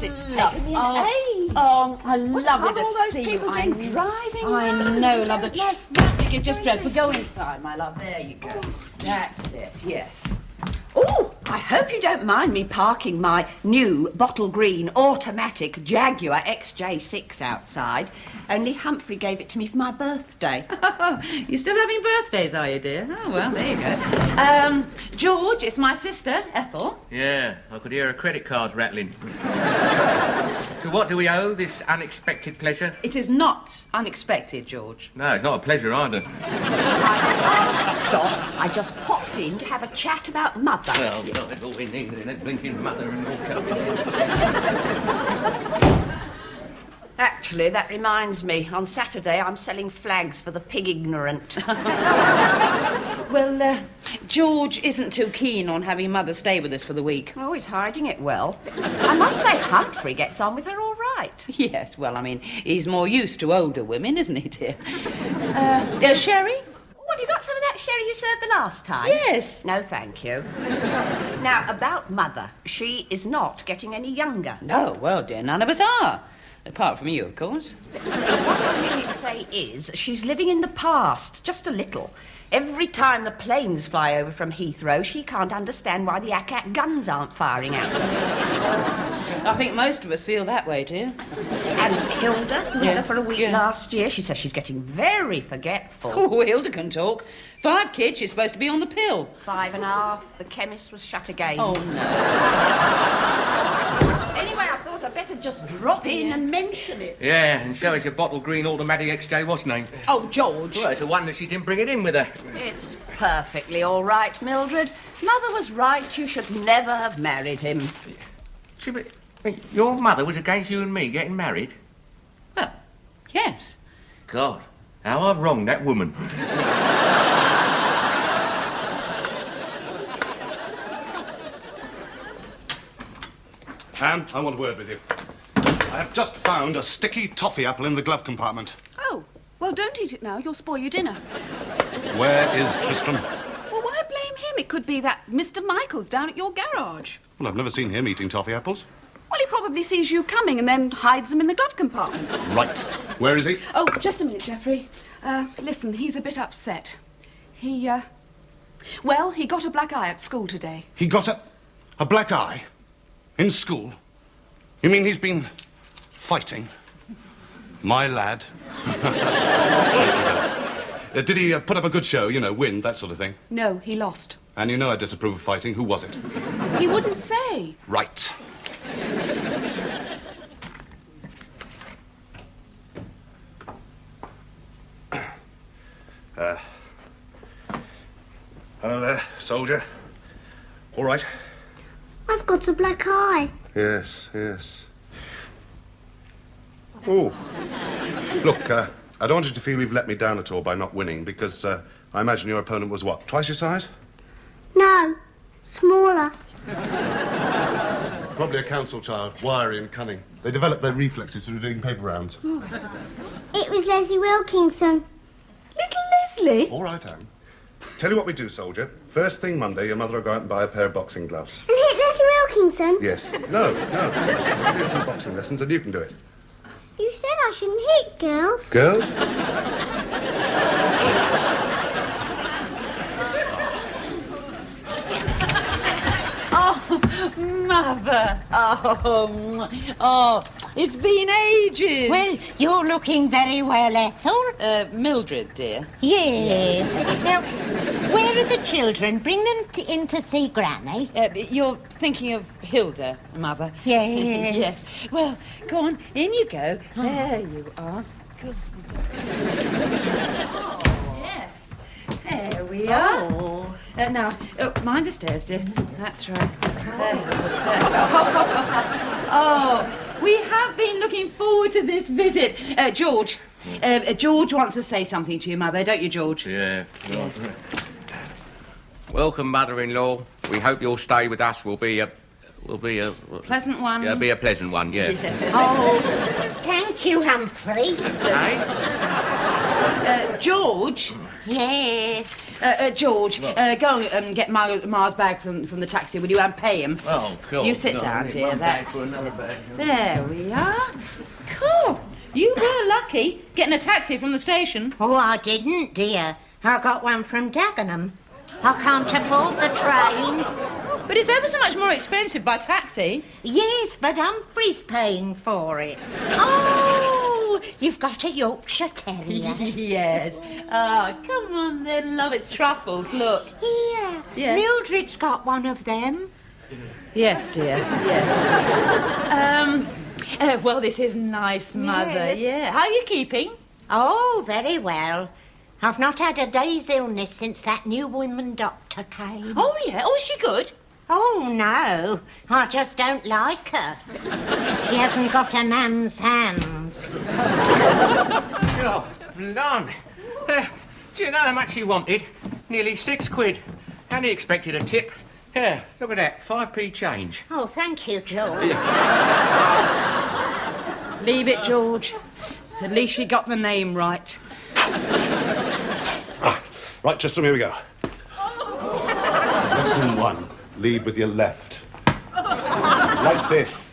honest, it's taken me an age. Oh, I love it to all those see people you. been driving I round? know, love. The traffic is just dreadful. Go inside, my love. There you go. That's it, yes. Oh, I hope you don't mind me parking my new bottle green automatic Jaguar XJ6 outside. Only Humphrey gave it to me for my birthday. You're still having birthdays, are you, dear? Oh, well, there you go. George, it's my sister, Ethel. Yeah, I could hear her credit cards rattling. So what do we owe this unexpected pleasure? It is not unexpected, George. No, it's not a pleasure either. Stop. I just popped in to have a chat about Mother. Well, that's all we need, isn't it? Blinking mother and all company. Actually, that reminds me. On Saturday, I'm selling flags for the pig ignorant. Well, George isn't too keen on having Mother stay with us for the week. Oh, he's hiding it well. I must say, Humphrey gets on with her all right. Yes, well, I mean, he's more used to older women, isn't he, dear? Sherry? What, you got some of that sherry you served the last time? Yes. No, thank you. Now, about Mother. She is not getting any younger. No, well, dear, none of us are. Apart from you, of course. What I mean to say is, she's living in the past, just a little. Every time the planes fly over from Heathrow, she can't understand why the ACAT guns aren't firing out. I think most of us feel that way, dear. And Hilda, who had her for a week last year, she says she's getting very forgetful. Oh, Hilda can talk. 5 kids, she's supposed to be on the pill. 5.5. The chemist was shut again. Oh, no. Anyway, I thought I'd better just drop in and mention it. Yeah, and so it's a bottle green automatic XJ, what's name? Oh, George. Well, it's a wonder she didn't bring it in with her. It's perfectly all right, Mildred. Mother was right. You should never have married him. See, but your mother was against you and me getting married? Oh, yes. God, how I've wronged that woman. Anne, I want a word with you. I have just found a sticky toffee apple in the glove compartment. Oh, well, don't eat it now. You'll spoil your dinner. Where is Tristram? Well, why blame him? It could be that Mr. Michael's down at your garage. Well, I've never seen him eating toffee apples. Well, he probably sees you coming and then hides them in the glove compartment. Right. Where is he? Oh, just a minute, Geoffrey. Listen, he's a bit upset. Well, he got a black eye at school today. He got a black eye? In school? You mean he's been fighting? My lad. Did he put up a good show, you know, win, that sort of thing? No, he lost. And you know I disapprove of fighting. Who was it? He wouldn't say. Right. Hello there, soldier. All right? I've got a black eye. Yes, yes. Oh. Look, I don't want you to feel you've let me down at all by not winning, because I imagine your opponent was what, twice your size? No, smaller. Probably a council child, wiry and cunning. They develop their reflexes through doing paper rounds. It was Leslie Wilkinson. Little Leslie? All right, Anne. Tell you what we do, soldier. First thing Monday, your mother will go out and buy a pair of boxing gloves. And hit Leslie Wilkinson? Yes. No. I'll do some boxing lessons and you can do it. You said I shouldn't hit girls. Girls? Oh, Mother. Oh, it's been ages. Well, you're looking very well, Ethel. Mildred, dear. Yes. Now, where are the children? Bring them in to see Granny. You're thinking of Hilda, Mother. Yes. Yes. Well, go on, in you go. There you are. Good. Oh, yes. There we are. Oh. Now, mind the stairs, dear. That's right. There. Oh, we have been looking forward to this visit. George. George wants to say something to you, Mother, don't you, George? Yeah. Welcome, mother-in-law. We hope your stay with us will be a Pleasant one. Yeah, be a pleasant one, yeah. Oh, thank you, Humphrey. Hey? George. Yes. George, go and get Ma's bag from the taxi, will you, and pay him? Oh, cool. You sit No, down, I need dear. one bag That's for another bag. There we are. Cool. You were lucky getting a taxi from the station. Oh, I didn't, dear. I got one from Dagenham. I can't afford the train. But it's ever so much more expensive by taxi. Yes, but Humphrey's paying for it. Oh, you've got a Yorkshire Terrier. Yes. Oh, come on then, love. It's Truffles. Look. Here. Yes. Mildred's got one of them. Yes, dear. Yes. Well, this is nice, Mother. Yes. Yeah. How are you keeping? Oh, very well. I've not had a day's illness since that new woman doctor came. Oh, yeah. Oh, is she good? Oh, no. I just don't like her. She hasn't got a man's hands. Oh, blimey. Do you know how much he wanted? Nearly £6. And he expected a tip. Here, look at that, 5p change. Oh, thank you, George. Leave it, George. At least she got the name right. Right, Tristram, here we go. Lesson 1. Lead with your left. Like this.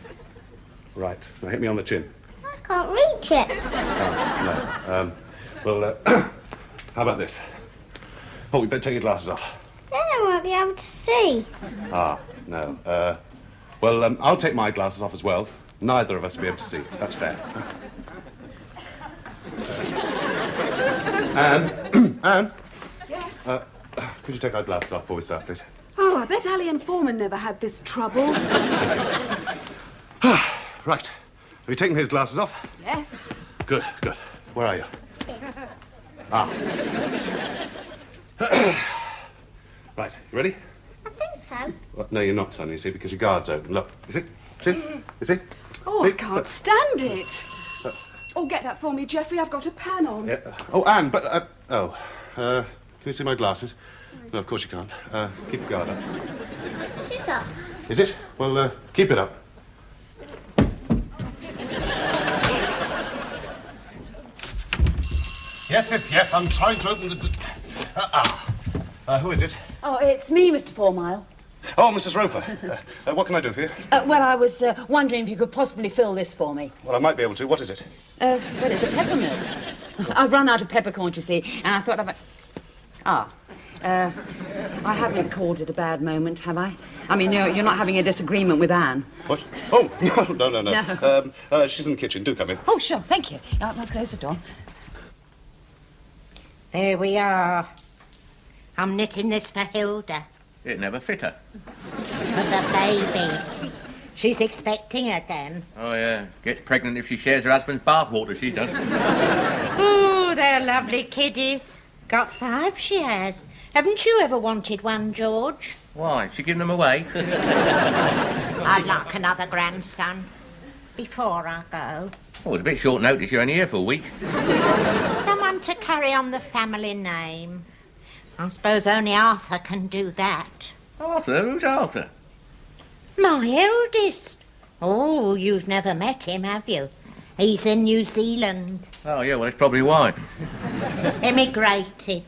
Right, now hit me on the chin. I can't reach it. No. How about this? Oh, we better take your glasses off. Then I won't be able to see. Ah, no. I'll take my glasses off as well. Neither of us will be able to see. That's fair. Anne? Yes? Could you take our glasses off before we start, please? Oh, I bet Ali and Foreman never had this trouble. Right. Have you taken his glasses off? Yes. Good, good. Where are you? Right, you ready? I think so. Well, no, you're not, son, you see, because your guard's open. Look, you see? See? You see? Oh, See? I can't stand it. Oh, get that for me, Geoffrey. I've got a pan on. Yeah. Oh, Anne, but, can you see my glasses? No, of course you can't. Keep your guard up. She's up. Is it? Well, keep it up. Yes, I'm trying to open the... who is it? Oh, it's me, Mr. Fourmile. Oh, Mrs. Roper. What can I do for you? Well, I was wondering if you could possibly fill this for me. Well, I might be able to. What is it? Well, it's a peppermill. I've run out of peppercorns, you see, and I thought I haven't called it a bad moment, have I? I mean, you're not having a disagreement with Anne. What? Oh, no. No. She's in the kitchen. Do come in. Oh, sure, thank you. I'll close the door. There we are. I'm knitting this for Hilda. It never fit her. For the baby. She's expecting again. Oh, yeah. Gets pregnant if she shares her husband's bathwater, she does. Oh, they're lovely kiddies. Got 5, she has. Haven't you ever wanted one, George? Why? She giving them away? I'd like another grandson. Before I go. Oh, it's a bit short notice. You're only here for a week. Someone to carry on the family name. I suppose only Arthur can do that. Arthur? Who's Arthur? My eldest. Oh, you've never met him, have you? He's in New Zealand. Oh, yeah, well, that's probably why. Emigrated.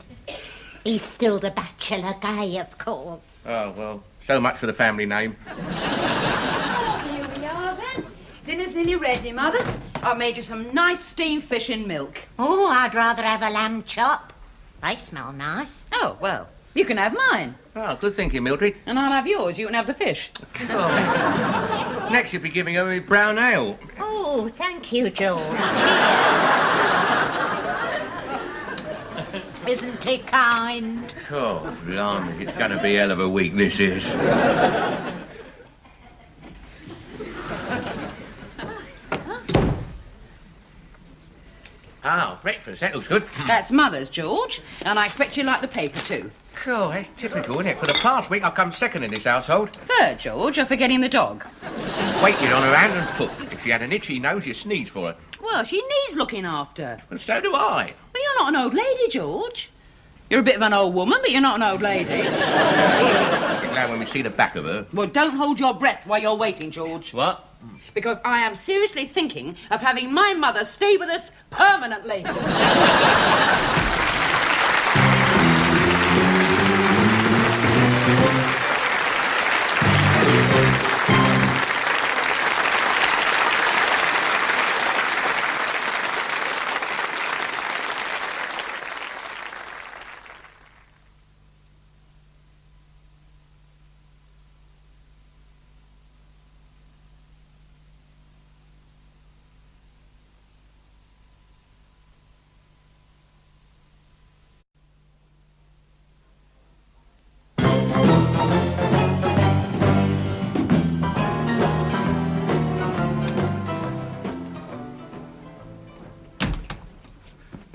He's still the bachelor gay, of course. Oh, well, so much for the family name. Here we are, then. Dinner's nearly ready, Mother. I've made you some nice steamed fish in milk. Oh, I'd rather have a lamb chop. They smell nice. Oh, well, you can have mine. Oh, good thinking, Mildred. And I'll have yours. You can have the fish. Oh. Next, you'll be giving her a brown ale. Oh, thank you, George. Isn't he kind? Oh, blimey, it's going to be a hell of a week, this is. Oh, breakfast, that looks good. That's Mother's, George. And I expect you like the paper, too. Cool, that's typical, isn't it? For the past week, I've come second in this household. Third, George. You're forgetting the dog. Waited on her hand and foot. If she had an itchy nose, you sneeze for her. Well, she needs looking after. And so do I. But you're not an old lady, George. You're a bit of an old woman, but you're not an old lady. I'll be glad when we see the back of her. Well, don't hold your breath while you're waiting, George. What? Because I am seriously thinking of having my mother stay with us permanently.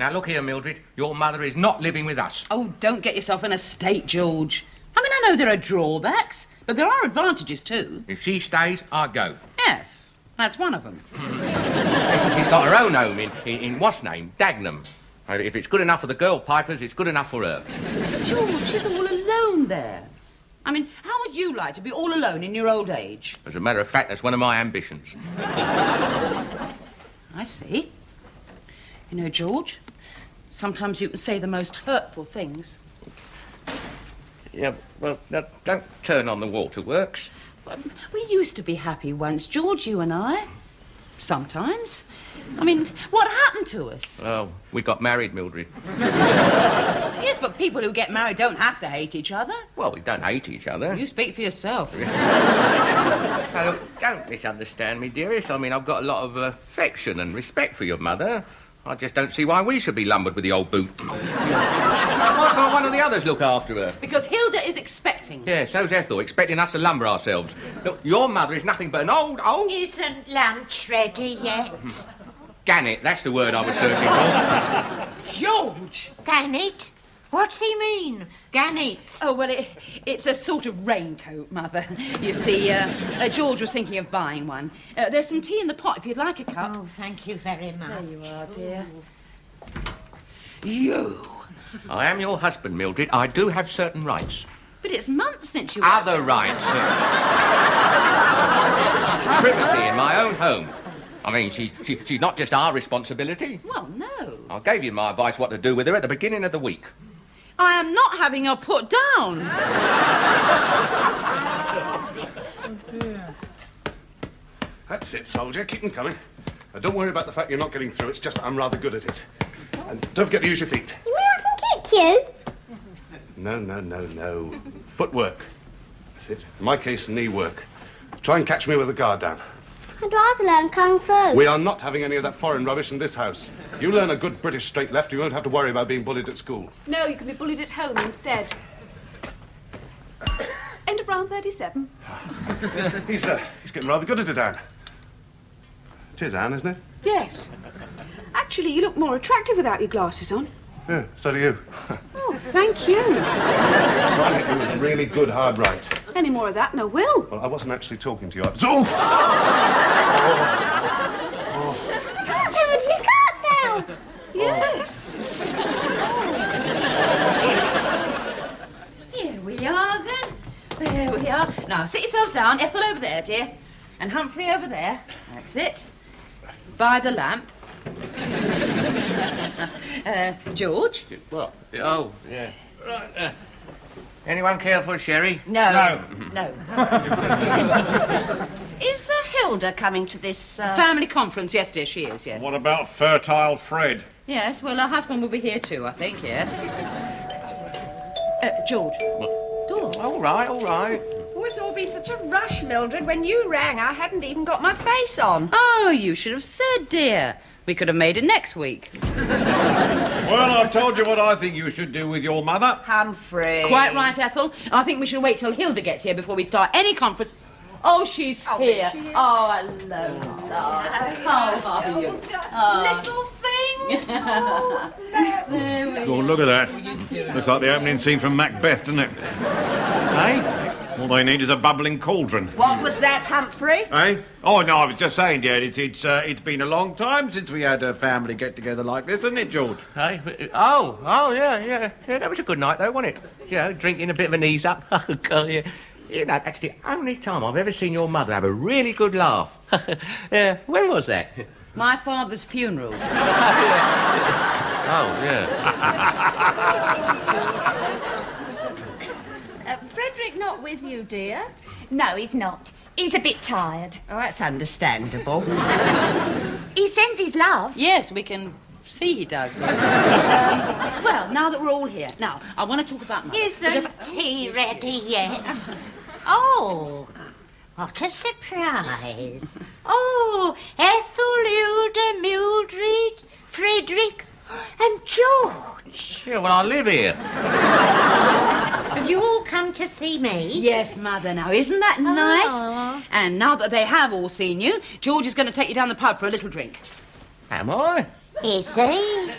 Now, look here, Mildred. Your mother is not living with us. Oh, don't get yourself in a state, George. I mean, I know there are drawbacks, but there are advantages too. If she stays, I go. Yes, that's one of them. She's got her own home in what's name? Dagenham. If it's good enough for the girl pipers, it's good enough for her. George, she's all alone there. I mean, how would you like to be all alone in your old age? As a matter of fact, that's one of my ambitions. I see. You know, George, sometimes you can say the most hurtful things. Yeah, well, now, don't turn on the waterworks. We used to be happy once, George, you and I. Sometimes. I mean, what happened to us? Oh, we got married, Mildred. Yes, but people who get married don't have to hate each other. Well, we don't hate each other. You speak for yourself. Now, look, don't misunderstand me, dearest. I mean, I've got a lot of affection and respect for your mother. I just don't see why we should be lumbered with the old boot. Why can't one of the others look after her? Because Hilda is expecting. Yeah, so's Ethel, expecting us to lumber ourselves. Look, your mother is nothing but an old... Isn't lunch ready yet? Gannet, that's the word I was searching for. George! Gannet? What's he mean? Gannet? Oh, well, it's a sort of raincoat, Mother. You see, George was thinking of buying one. There's some tea in the pot if you'd like a cup. Oh, thank you very much. There you are, dear. You! I am your husband, Mildred. I do have certain rights. But it's months since you... Other rights. Privacy in my own home. I mean, she's not just our responsibility. Well, no. I gave you my advice what to do with her at the beginning of the week. I am not having her put down. That's it, soldier. Keep them coming. Now, don't worry about the fact you're not getting through. It's just that I'm rather good at it. And don't forget to use your feet. You mean I can kick you? No. Footwork. That's it. In my case, knee work. Try and catch me with the guard down. I'd rather learn Kung Fu. We are not having any of that foreign rubbish in this house. You learn a good British straight left, you won't have to worry about being bullied at school. No, you can be bullied at home instead. End of round 37. He's getting rather good at it, Anne. It is Anne, isn't it? Yes. Actually, you look more attractive without your glasses on. Yeah, so do you. Oh, thank you. Try and get you a really good hard right. Any more of that, and I will. Well, I wasn't actually talking to you. Oof! Somebody's got down. Yes. Here we are, then. There we are. Now, sit yourselves down. Ethel over there, dear. And Humphrey over there. That's it. By the lamp. George? What? Oh, yeah. Right. Anyone care for a sherry? No. Is Hilda coming to this... Family conference. Yes, dear, she is, yes. What about fertile Fred? Yes, well, her husband will be here too, I think, yes. George. Door. All right. Oh, it's all been such a rush, Mildred. When you rang, I hadn't even got my face on. Oh, you should have said, dear. We could have made it next week. Well, I've told you what I think you should do with your mother. Humphrey. Quite right, Ethel. I think we should wait till Hilda gets here before we start any conference. Oh, she's here. She is. Oh, hello. How are you? Little thing. Oh, look at that. Looks like the opening scene from Macbeth, doesn't it? Eh? All they need is a bubbling cauldron. What was that, Humphrey? Eh? Oh, no, I was just saying, dear, it's been a long time since we had a family get-together like this, hasn't it, George? Hey? Oh, yeah. Yeah, that was a good night, though, wasn't it? You know, drinking a bit of an ease up. Oh, God, yeah. You know, that's the only time I've ever seen your mother have a really good laugh. When was that? My father's funeral. Oh, yeah. Frederick not with you, dear? No, he's not. He's a bit tired. Oh, that's understandable. He sends his love. Yes, we can see he does. Well, now that we're all here, now, I want to talk about Mother. Isn't tea ready yet? Oh, what a surprise. Oh, Ethel, Hilda, Mildred, Frederick, and George. Yeah, well, I live here. Have you all come to see me? Yes, Mother, now, isn't that nice? Oh. And now that they have all seen you, George is going to take you down the pub for a little drink. Am I? Is he?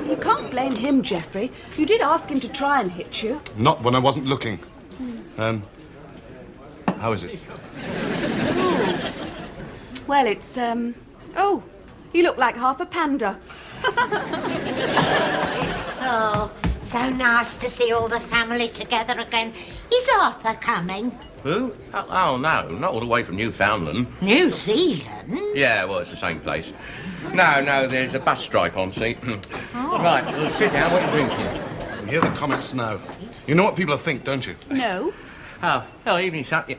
You can't blame him, Geoffrey. You did ask him to try and hit you. Not when I wasn't looking. How is it? Well, it's, Oh, you look like half a panda. Oh, so nice to see all the family together again. Is Arthur coming? Who? Oh, no, not all the way from Newfoundland. New Zealand? Yeah, well, it's the same place. No, there's a bus strike on, see? Right, well, sit down. What are you drinking? You hear the comments now. You know what people think, don't you? No. Oh, evening, son. Yeah.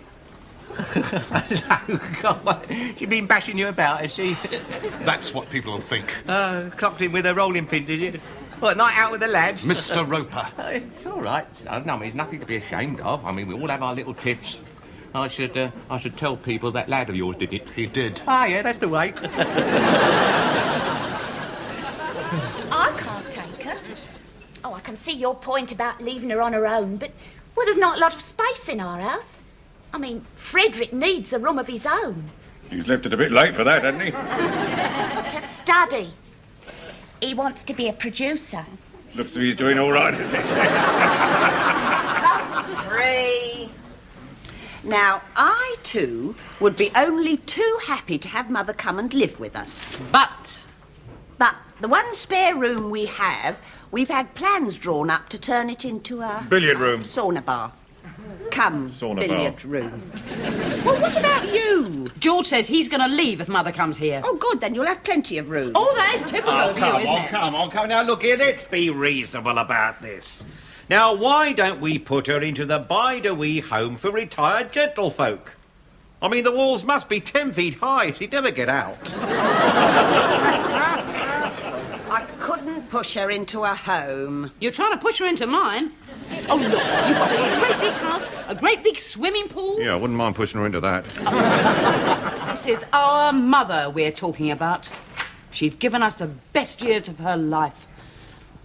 Hello, God. She's been bashing you about, has she? That's what people will think. Clocked in with a rolling pin, did you? What, night out with the lads? Mr. Roper. It's all right, son. I mean, there's nothing to be ashamed of. I mean, we all have our little tiffs. I should tell people that lad of yours did it. He did. Ah, yeah, that's the way. I can't take her. Oh, I can see your point about leaving her on her own, but, well, there's not a lot of space in our house. I mean, Frederick needs a room of his own. He's left it a bit late for that, hasn't he? To study. He wants to be a producer. Looks as if he's doing all right, is it? Free. Now, I, too, would be only too happy to have Mother come and live with us. But the one spare room we have, we've had plans drawn up to turn it into a... Billiard room. Sauna bath. Come, Sauna billiard bath. room. Well, what about you? George says he's going to leave if Mother comes here. Oh, good, then you'll have plenty of room. Oh, that is typical of you, isn't it? Come on. Now, look here, let's be reasonable about this. Now, why don't we put her into the Bide-a-Wee home for retired gentlefolk? I mean, the walls must be 10 feet high. She'd never get out. I couldn't push her into a home. You're trying to push her into mine. Oh, look, you've got this great big house, a great big swimming pool. Yeah, I wouldn't mind pushing her into that. This is our mother we're talking about. She's given us the best years of her life.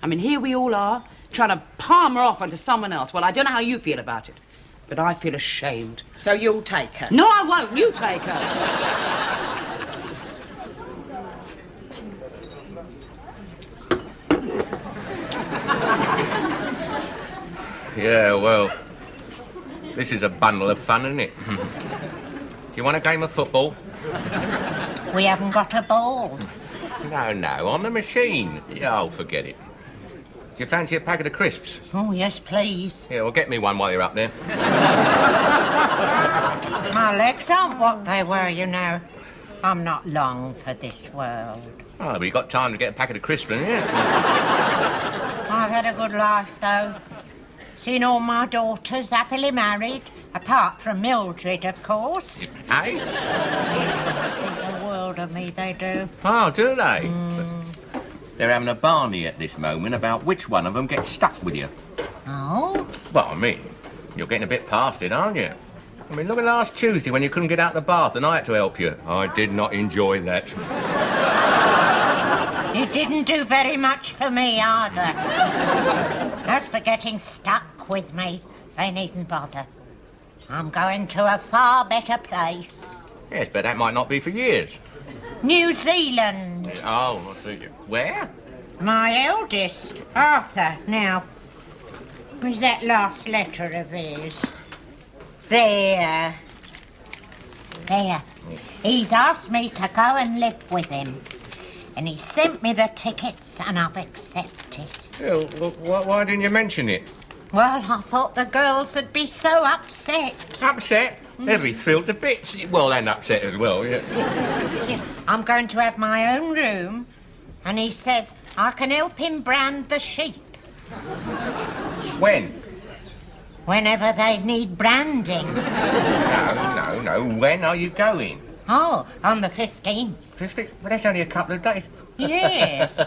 I mean, here we all are, trying to palm her off onto someone else. Well, I don't know how you feel about it, but I feel ashamed. So you'll take her? No, I won't. You take her. Yeah, well, this is a bundle of fun, isn't it? Do you want a game of football? We haven't got a ball. No, on the machine. Yeah, oh, forget it. Do you fancy a packet of crisps? Oh, yes, please. Yeah, well, get me one while you're up there. My legs aren't what they were, you know. I'm not long for this world. Oh, but you got time to get a packet of crisps, haven't you? I've had a good life, though. Seen all my daughters happily married, apart from Mildred, of course. Eh? They think the world of me, they do. Oh, do they? They're having a barney at this moment about which one of them gets stuck with you. Oh? Well, I mean, you're getting a bit past it, aren't you? I mean, look at last Tuesday when you couldn't get out of the bath and I had to help you. I did not enjoy that. You didn't do very much for me, either. As for getting stuck with me, they needn't bother. I'm going to a far better place. Yes, but that might not be for years. New Zealand. Oh, I see. Where? My eldest, Arthur. Now, where's that last letter of his? There. He's asked me to go and live with him. And he sent me the tickets and I've accepted. Well, why didn't you mention it? Well, I thought the girls would be so upset. Upset? They'll be thrilled to bits. Well, and upset as well, yeah. I'm going to have my own room, and he says I can help him brand the sheep. When? Whenever they need branding. No. When are you going? Oh, on the 15th. 15th? Well, that's only a couple of days. Yes.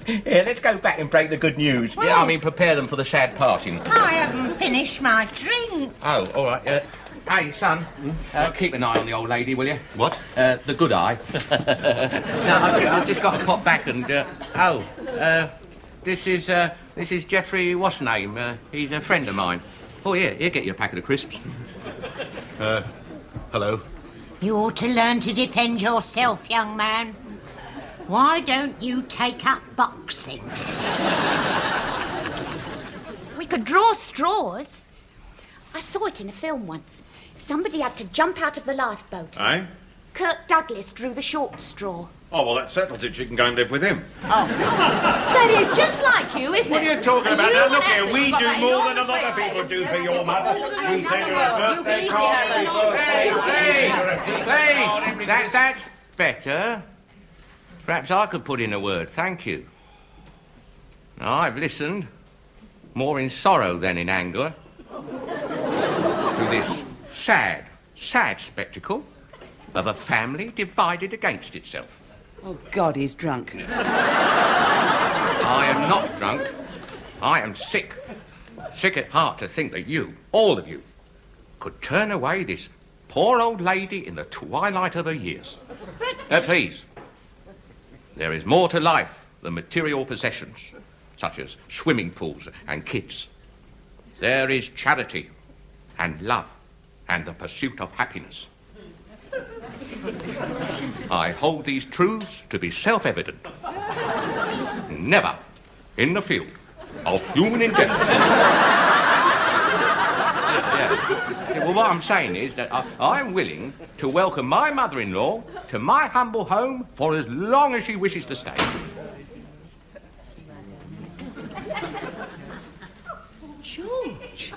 Yeah, let's go back and break the good news. Well, yeah, I mean, prepare them for the sad parting. I haven't finished my drink. Oh, all right. Hey, son, keep an eye on the old lady, will you? What? The good eye. No, I've just got to pop back and... this is Geoffrey what's-name. He's a friend of mine. Oh, yeah, he'll get you a packet of crisps. Hello? You ought to learn to defend yourself, young man. Why don't you take up boxing? We could draw straws. I saw it in a film once. Somebody had to jump out of the lifeboat. Eh? Kirk Douglas drew the short straw. Oh, well, that settles it. She can go and live with him. That is just like you, isn't What it? are you talking about? You Now, look and here. Anthony We got do that more than a enormous lot of weight people base. do for your mother. We send her a You birthday can card. Please, that's better. Perhaps I could put in a word. Thank you. Now, I've listened, more in sorrow than in anger, to this sad spectacle of a family divided against itself. Oh, God, he's drunk. I am not drunk. I am sick. Sick at heart to think that you, all of you, could turn away this poor old lady in the twilight of her years. Please, there is more to life than material possessions, such as swimming pools and kids. There is charity and love and the pursuit of happiness. I hold these truths to be self-evident. Never in the field of human endeavour. Yeah, well, what I'm saying is that I'm willing to welcome my mother-in-law to my humble home for as long as she wishes to stay. George.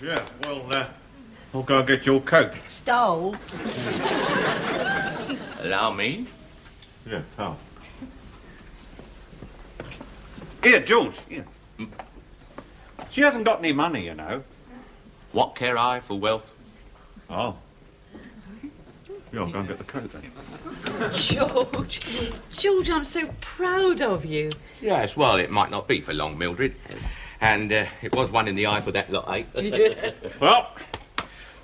Yeah, well, I'll go and get your coat. Stole. Allow me. Yeah, oh. Here, George. Here. She hasn't got any money, you know. What care I for wealth? Oh. Yeah, I'll go and get the coat then. George, I'm so proud of you. Yes, well, it might not be for long, Mildred. And it was one in the eye for that lot, eh?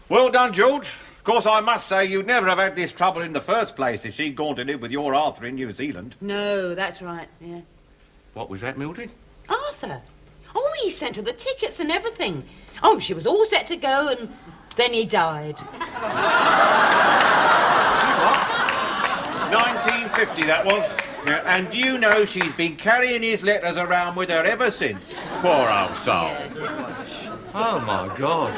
Well done, George. Of course, I must say you'd never have had this trouble in the first place if she'd gone to live with your Arthur in New Zealand. No, that's right, yeah. What was that, Mildred? Arthur? Oh, he sent her the tickets and everything. Oh, she was all set to go and then he died. 1950, that was. Yeah, and you know she's been carrying his letters around with her ever since. Poor old soul. Yes, it was. Oh, my God.